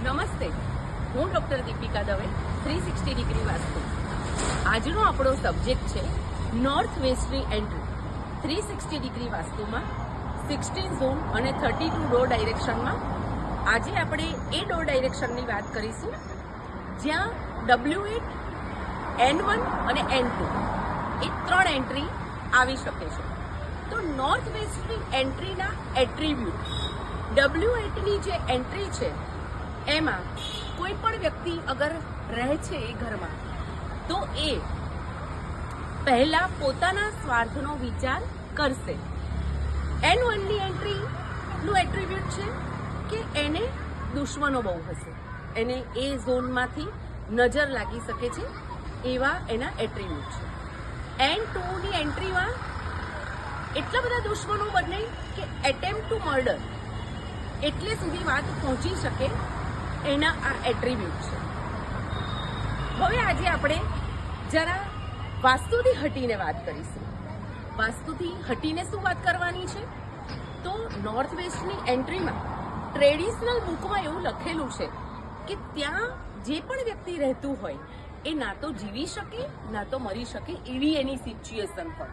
નમસ્તે, હું doctor Deepika Dave, 360 degree vastu. આજનો આપણો સબ્જેક્ટ છે નોર્થ વેસ્ટની એન્ટ્રી. 360 ડિગ્રી વાસ્તુમાં 16 ઝોન અને 32 ડોર ડાયરેક્શનમાં આજે આપણે એ ડોર ડાયરેક્શનની વાત કરીશું જ્યાં W8, N1 અને N2 એ 3 એન્ટ્રી આવી શકે છે. તો નોર્થ વેસ્ટની એન્ટ્રીના એટ્રીબ્યુટ W8ની જે એન્ટ્રી છે એમાં કોઈ પણ વ્યક્તિ અગર રહે છે એ ઘરમાં તો એ પહેલા પોતાના સ્વાર્થનો વિચાર કરશે. N1ની એન્ટ્રીનું એટ્રીબ્યુટ છે કે એને દુશ્મનો બહુ હશે, એને એ ઝોનમાંથી નજર લાગી શકે છે એવા એના એટ્રીબ્યુટ છે. N2ની એન્ટ્રીમાં એટલા બધા દુશ્મનો બને કે એટેમ્પ્ટ ટુ મર્ડર એટલે સુધી વાત પહોંચી શકે એના આ એટ્રીબ્યુટ છે. હવે આજે આપણે જરા વાસ્તુથી હટીને વાત કરીશું. વાસ્તુથી હટીને શું વાત કરવાની છે? તો નોર્થ વેસ્ટની એન્ટ્રીમાં ટ્રેડિશનલ બુકમાં એવું લખેલું છે કે ત્યાં જે પણ વ્યક્તિ રહેતું હોય એ ના તો જીવી શકે ના તો મરી શકે એવી એની સિચ્યુએશન પણ.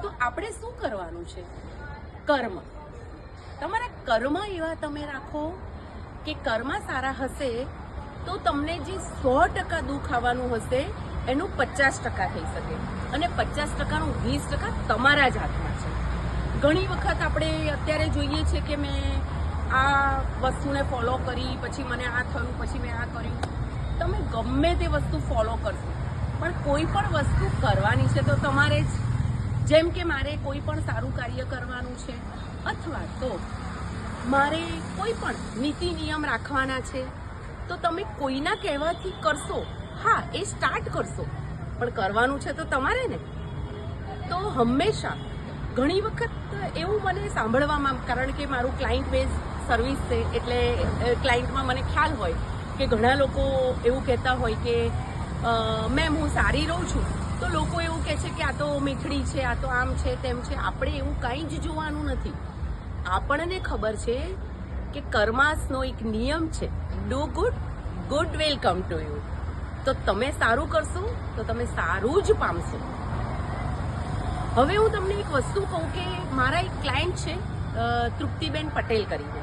તો આપણે શું કરવાનું છે? કર્મ. તમારા કર્મ એવા તમે રાખો કે કર્મ સારા હશે તો તમને જે 100% દુઃખ આવવાનું હશે એનું 50% થઈ શકે અને 50%નું 20% તમારા જ હાથમાં છે. ઘણી વખત આપણે અત્યારે જોઈએ છે કે મેં આ વસ્તુને ફોલો કરી, પછી મને આ થયું, પછી મેં આ કર્યું. તમે ગમે તે વસ્તુ ફોલો કરશો પણ કોઈ પણ વસ્તુ કરવાની છે તો તમારે જ. જેમ કે મારે કોઈ પણ સારું કાર્ય કરવાનું છે અથવા તો મારે કોઈ પણ નીતિ નિયમ રાખવાના છે તો તમે કોઈના કહેવાથી કરશો, હા એ સ્ટાર્ટ કરશો પણ કરવાનું છે તો તમારે ને. તો હંમેશા ઘણી વખત એવું મને સાંભળવામાં, કારણ કે મારું ક્લાયન્ટ બેઝ સર્વિસ છે એટલે ક્લાયન્ટમાં મને ખ્યાલ હોય કે ઘણા લોકો એવું કહેતા હોય કે મેમ હું સારી રહું છું, તો લોકો એવું કહે છે કે આ તો મીઠડી છે, આ તો આમ છે તેમ છે. આપણે એવું કંઈ જ જોવાનું નથી. આપણને ખબર છે કે કર્માસનો એક નિયમ છે, do good, good will come to you. તો તમે સારું કરશો તો તમે સારું જ પામશો. હવે હું તમને એક વસ્તુ કહું કે મારા એક ક્લાયન્ટ છે તૃપ્તિબેન પટેલ કરીને.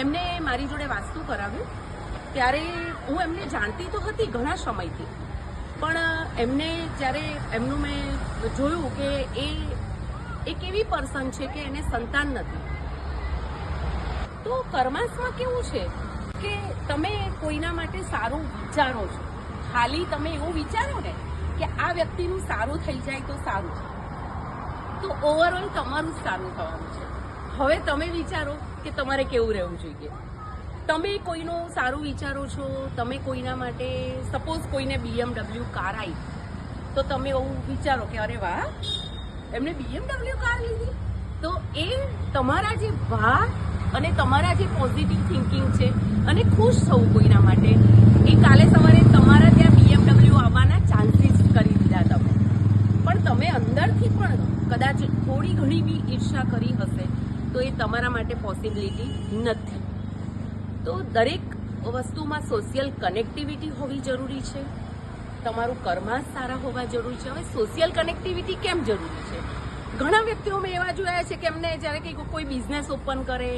એમને મારી જોડે વાસ્તુ કરાવ્યું ત્યારે હું એમને જાણતી તો હતી ઘણા સમયથી, પણ એમને જ્યારે એમનું મેં જોયું કે એ એક એવી પર્સન છે કે એને સંતાન નથી. તો કર્માસમાં કેવું છે કે તમે કોઈના માટે સારું વિચારો છો, ખાલી તમે એવું વિચારો ને કે આ વ્યક્તિનું સારું થઈ જાય તો સારું, તો ઓવરઓલ તમારું જ સારું થવાનું છે. હવે તમે વિચારો કે તમારે કેવું રહેવું જોઈએ. તમે કોઈનું સારું વિચારો છો, તમે કોઈના માટે, સપોઝ કોઈને BMW કાર આવી તો તમે એવું વિચારો કે અરે વાહ એમને BMW કાર લીધી. તો એ તમારા જે વાહ અને તમારા જે પોઝિટિવ થિંકિંગ છે અને ખુશ થવું કોઈના માટે, એ કાલે સવારે તમારા ત્યાં BMW આવવાના ચાન્સીસ કરી દીધા તમે. પણ તમે અંદરથી પણ કદાચ થોડી ઘણી બી ઈર્ષા કરી હશે તો એ તમારા માટે પોસિબિલિટી નથી. તો દરેક વસ્તુમાં સોશિયલ કનેક્ટિવિટી હોવી જરૂરી છે. તમારું કર્મા સારા હોવા જરૂરી છે. હવે સોશિયલ કનેક્ટિવિટી કેમ જરૂરી છે? ઘણા વ્યક્તિઓ મેં એવા જોયા છે કે એમને જ્યારે કે કોઈ બિઝનેસ ઓપન કરે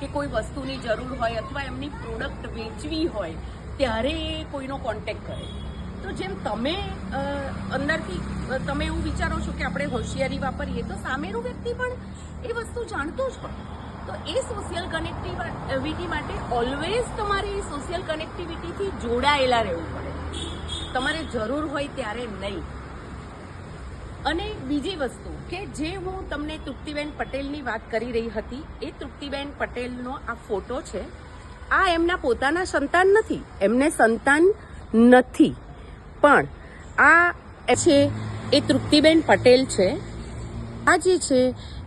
કે કોઈ વસ્તુની જરૂર હોય અથવા એમની પ્રોડક્ટ વેચવી હોય ત્યારે કોઈનો કોન્ટેક્ટ કરે. તો જેમ તમે અંદરથી તમે એવું વિચારો છો કે આપણે હોશિયારી વાપરીએ તો સામેનું વ્યક્તિ પણ એ વસ્તુ જાણતો જ હોય. તો એ સોશિયલ કનેક્ટિવિટી માટે ઓલવેઝ તમારે એ સોશિયલ કનેક્ટિવિટીથી જોડાયેલા રહેવું પડે, તમારે જરૂર હોય ત્યારે નહીં. અને બીજી વસ્તુ કે જે હું તમને તૃપ્તિબેન પટેલની વાત કરી રહી હતી, એ તૃપ્તિબેન પટેલનો આ ફોટો છે. આ એમના પોતાના સંતાન નથી, એમને સંતાન નથી, પણ આ છે એ તૃપ્તિબેન પટેલ છે. આ જે છે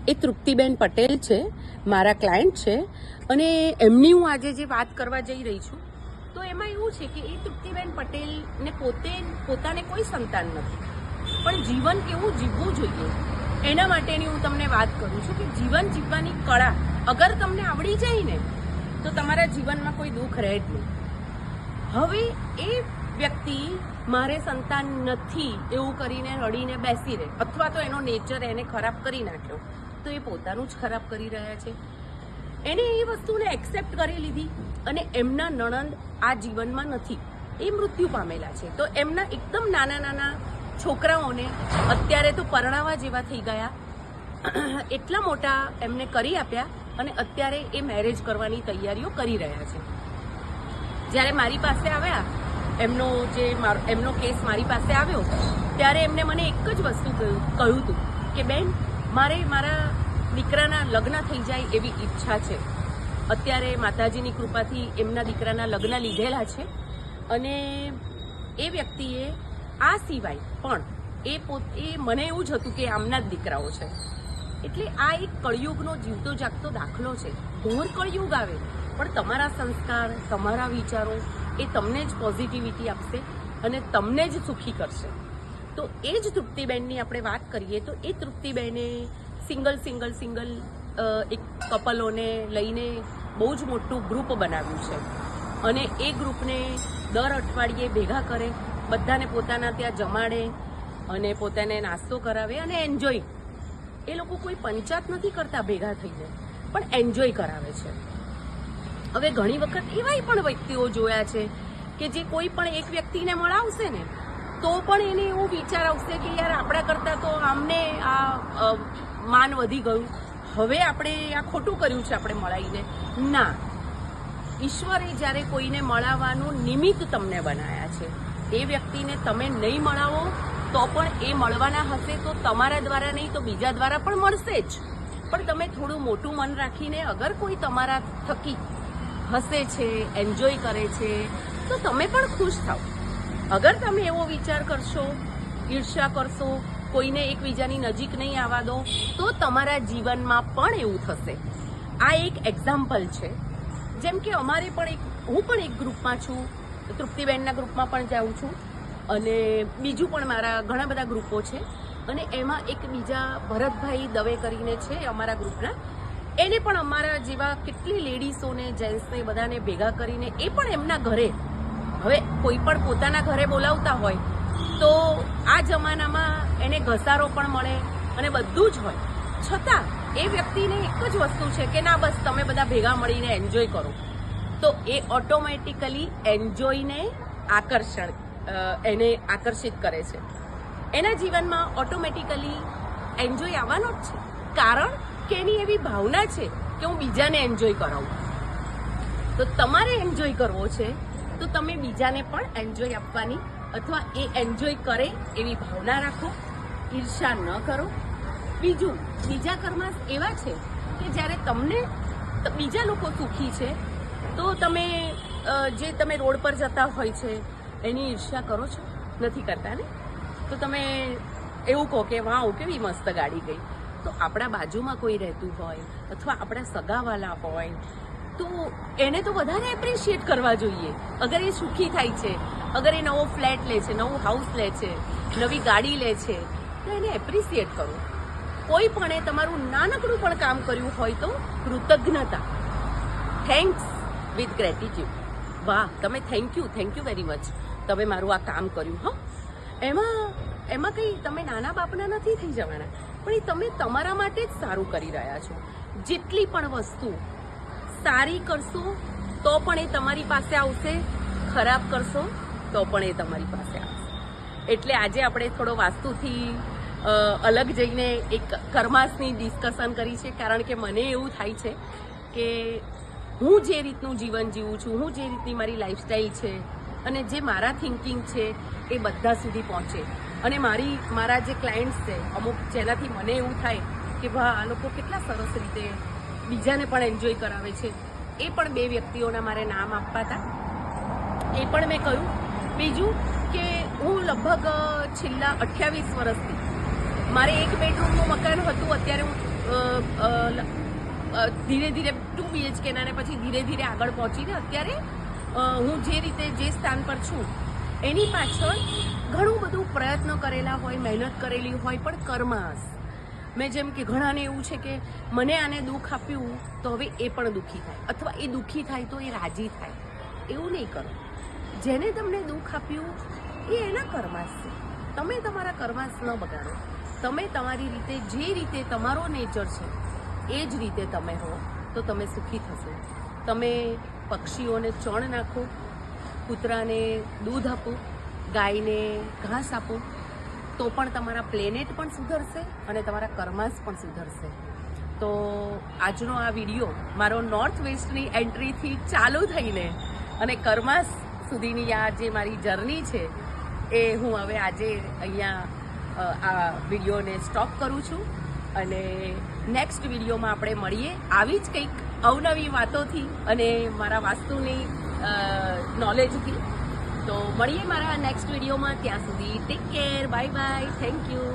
એ તૃપ્તિબેન પટેલ છે, મારા ક્લાયન્ટ છે. અને એમની હું આજે જે વાત કરવા જઈ રહી છું તો એમાં એવું છે કે એ તૃપ્તિબેન પટેલને પોતાને કોઈ સંતાન નથી, પણ જીવન કેવું જીવવું જોઈએ એના માટેની હું તમને વાત કરું છું કે જીવન જીવવાની કળા અગર તમને આવડી જાય ને તો તમારા જીવનમાં કોઈ દુઃખ રહે જ નહીં. હવે એ વ્યક્તિ મારે સંતાન નથી એવું કરીને રડીને બેસી રહે, અથવા તો એનો નેચર એને ખરાબ કરી નાખ્યો, તો એ પોતાનું જ ખરાબ કરી રહ્યા છે. એને એ વસ્તુને એક્સેપ્ટ કરી લીધી અને એમના નણંદ આ જીવનમાં નથી, એ મૃત્યુ પામેલા છે. તો એમના એકદમ નાના નાના છોકરાઓને અત્યારે તો પરણાવા જેવા થઈ ગયા, એટલા મોટા એમને કરી આપ્યા અને અત્યારે એ મેરેજ કરવાની તૈયારીઓ કરી રહ્યા છે. જ્યારે મારી પાસે આવ્યા, એમનો કેસ મારી પાસે આવ્યો, ત્યારે એમને મને એક જ વસ્તુ કહ્યું હતું કે બેન, મારે મારા દીકરાના લગ્ન થઈ જાય એવી ઈચ્છા છે. અત્યારે માતાજીની કૃપાથી એમના દીકરાના લગ્ન લીધેલા છે અને એ વ્યક્તિએ આ સિવાય પણ એ મને એવું જ હતું કે આમના જ દીકરાઓ છે. એટલે આ એક કળિયુગનો જીવતો જાગતો દાખલો છે. ઘોર કળિયુગ આવે પણ તમારા સંસ્કાર, તમારા વિચારો એ તમને જ પોઝિટિવિટી આપશે અને તમને જ સુખી કરશે. તો એ જ તૃપ્તિબેનની આપણે વાત કરીએ તો એ તૃપ્તિબેને સિંગલ એક કપલોને લઈને બહુ જ મોટું ગ્રુપ બનાવ્યું છે અને એ ગ્રુપને દર અઠવાડિયે ભેગા કરે, બધાને પોતાના ત્યાં જમાડે અને પોતાને નાસ્તો કરાવે અને એન્જોય. એ લોકો કોઈ પંચાયત નથી કરતા ભેગા થઈને, પણ એન્જોય કરાવે છે. હવે ઘણી વખત એવાય પણ વ્યક્તિઓ જોયા છે કે જે કોઈ પણ એક વ્યક્તિને મળાવશે ને તો પણ એને એવું વિચાર આવશે કે યાર આપણા કરતાં તો આમને આ માન વધી ગયું, હવે આપણે આ ખોટું કર્યું છે આપણે મળાવીને. ના, ઈશ્વરે જ્યારે કોઈને મળાવવાનું નિમિત્ત તમને બનાવ્યા છે, એ વ્યક્તિને તમે નહીં મળાવો તો પણ એ મળવાના હશે, તો તમારા દ્વારા નહીં તો બીજા દ્વારા પણ મળશે જ. પણ તમે થોડું મોટું મન રાખીને અગર કોઈ તમારા થકી હસે છે, એન્જોય કરે છે, તો તમે પણ ખુશ થાઓ. અગર તમે એવો વિચાર કરશો, ઈર્ષ્યા કરશો, કોઈને એકબીજાની નજીક નહીં આવવા દો, તો તમારા જીવનમાં પણ એવું થશે. આ એક એક્ઝામ્પલ છે. જેમ કે અમારે પણ હું પણ એક ગ્રુપમાં છું, તૃપ્તિબેનના ગ્રુપમાં પણ જાઉં છું અને બીજું પણ મારા ઘણા બધા ગ્રુપો છે અને એમાં એક બીજા ભરતભાઈ દવે કરીને છે અમારા ગ્રુપના, એને પણ અમારા જેવા કેટલી લેડીઝોને, જેન્ટ્સને બધાને ભેગા કરીને એ પણ એમના ઘરે, હવે કોઈ પણ પોતાના ઘરે બોલાવતા હોય તો આ જમાનામાં એને ઘસારો પણ મળે અને બધું જ હોય, છતાં એ વ્યક્તિને એક જ વસ્તુ છે કે ના, બસ તમે બધા ભેગા મળીને એન્જોય કરો. તો એ ઓટોમેટિકલી એન્જોયને એને આકર્ષિત કરે છે. એના જીવનમાં ઓટોમેટિકલી એન્જોય આવવાનો જ છે, કારણ કે એની એવી ભાવના છે કે હું બીજાને એન્જોય કરાવું. તો તમારે એન્જોય કરવો છે તો તમે બીજાને પણ એન્જોય આપવાની અથવા એ એન્જોય કરે એવી ભાવના રાખો, ઈર્ષા ન કરો. બીજું, બીજા કર્મ એવા છે કે જ્યારે તમને બીજા લોકો સુખી છે તો તમે જે તમે રોડ પર જતા હોય છે એની ઈર્ષ્યા કરો છો? નથી કરતા ને? તો તમે એવું કહો કે વાવ કેવી મસ્ત ગાડી ગઈ. તો આપણા બાજુમાં કોઈ રહેતું હોય અથવા આપણા સગાવાલા હોય તો એને તો વધારે એપ્રિશિએટ કરવા જોઈએ. અગર એ સુખી થાય છે, અગર એ નવો ફ્લેટ લે છે, નવું હાઉસ લે છે, નવી ગાડી લે છે, તો એને એપ્રિશિએટ કરો. કોઈ પણ એ તમારું નાનકડું પણ કામ કર્યું હોય તો કૃતજ્ઞતા, થેન્ક્સ વિથ ગ્રેટિટ્યુડ. વાહ, તમે થેન્ક યુ વેરી મચ, તમે મારું આ કામ કર્યું. હો, એમાં કંઈ તમે નાના બાપના નથી થઈ જવાના, પણ એ તમે તમારા માટે જ સારું કરી રહ્યા છો. જેટલી પણ વસ્તુ સારી કરશો તો પણ એ તમારી પાસે આવશે, ખરાબ કરશો તો પણ એ તમારી પાસે આવશે. એટલે આજે આપણે થોડો વાસ્તુથી અલગ જઈને એક કર્માસની ડિસ્કશન કરી છે, કારણ કે મને એવું થાય છે કે હું જે રીતનું જીવન જીવું છું, હું જે રીતની મારી લાઈફસ્ટાઈલ છે અને જે મારા થિંકિંગ છે એ બધા સુધી પહોંચે. અને મારા જે ક્લાયન્ટ્સ છે અમુક, જેનાથી મને એવું થાય કે વાહ, આ લોકો કેટલા સરસ રીતે બીજાને પણ એન્જોય કરાવે છે, એ પણ 2 વ્યક્તિઓના મારે નામ આપવા હતા, એ પણ મેં કહ્યું. બીજું કે હું લગભગ છેલ્લા 28 વર્ષથી, મારે 1 બેડરૂમનું મકાન હતું, અત્યારે હું ધીરે ધીરે 2 BHK ને પછી ધીરે ધીરે આગળ પહોંચીને અત્યારે હું જે રીતે જે સ્થાન પર છું એની પાછળ ઘણું બધું પ્રયત્ન કરેલા હોય, મહેનત કરેલી હોય, પણ કર્માસ મેં જેમ કે ઘણાને એવું છે કે મને આને દુઃખ આપ્યું તો હવે એ પણ દુઃખી થાય, અથવા એ દુઃખી થાય તો એ રાજી થાય. એવું નહીં કરો. જેને તમને દુઃખ આપ્યું એ એના કર્માસ છે. તમે તમારા કર્માસ ન બગાડો. તમે તમારી રીતે, જે રીતે તમારો નેચર છે એ જ રીતે તમે હો તો તમે સુખી થશો. તમે પક્ષીઓને ચણ નાખો, કૂતરાને દૂધ આપો, ગાયને ઘાસ આપો, તો પણ તમારા પ્લેનેટ પણ સુધરશે અને તમારા કર્માસ પણ સુધરશે. તો આજનો આ વિડીયો મારો નોર્થ વેસ્ટની એન્ટ્રીથી ચાલુ થઈને અને કર્માસ સુધીની આ જે મારી જર્ની છે એ હું હવે આજે અહીંયા આ વિડીયોને સ્ટોપ કરું છું. અને નેક્સ્ટ વિડીયોમાં આપણે મળીએ આવી જ કંઈક અવનવી વાતોથી અને મારા વાસ્તુની નોલેજથી. તો મળીએ મારા નેક્સ્ટ વિડીયોમાં. ત્યાં સુધી take care, bye bye, thank you.